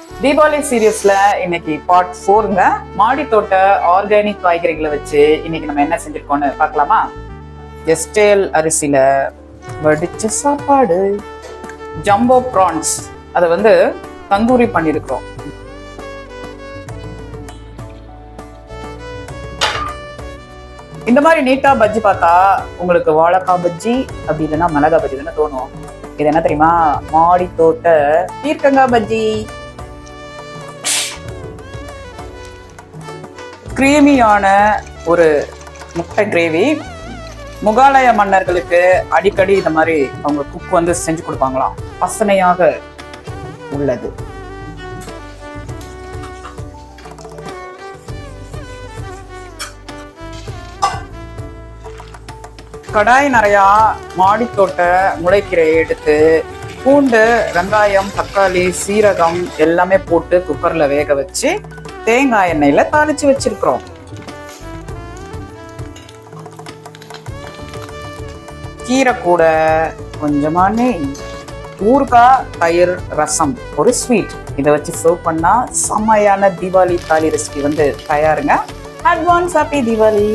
தீபாவளி சீரியஸ்ல இன்னைக்கு பார்ட் 4ங்க. மாடி தோட்ட ஆர்கானிக் காய்கறிகளை வச்சு இன்னைக்கு நம்ம என்ன செஞ்சிருக்கோம்னு பார்க்கலாமா? எஸ்டேல் அரிசியில வடிச்ச சாப்பாடு, ஜம்போ ப்ரான்ஸ், அதை தந்தூரி பண்ணிருக்கிறோம். இந்த மாதிரி நீட்டா பஜ்ஜி பார்த்தா உங்களுக்கு வாழைக்காய் பஜ்ஜி அப்படி இல்லைன்னா மிளகா பஜ்ஜி தானே தோணும். இது என்ன தெரியுமா? மாடி தோட்ட பீர்க்கங்காய் பஜ்ஜி. கிரீமியான ஒரு முட்டை கிரேவி. முகாலய மன்னர்களுக்கு அடிக்கடி இந்த மாதிரி அவங்க குக் செஞ்சு கொடுப்பாங்களாம். வாசனையாக உள்ளது. கடாய் நிறையா மாடித்தோட்ட முளைக்கீரையை எடுத்து பூண்டு, வெங்காயம், தக்காளி, சீரகம் எல்லாமே போட்டு குக்கர்ல வேக வச்சு தேங்காய் எண்ணெயில தாளிச்சு வச்சிருக்கிறோம். கீரை கூட கொஞ்சமா நெய், ஊறுகாய், தயிர், ரசம், ஒரு ஸ்வீட், இதை வச்சு சர்வ் பண்ணா செம்மையான தீபாவளி தாலி ரெசிபி தயாருங்க. Advance happy Deepavali.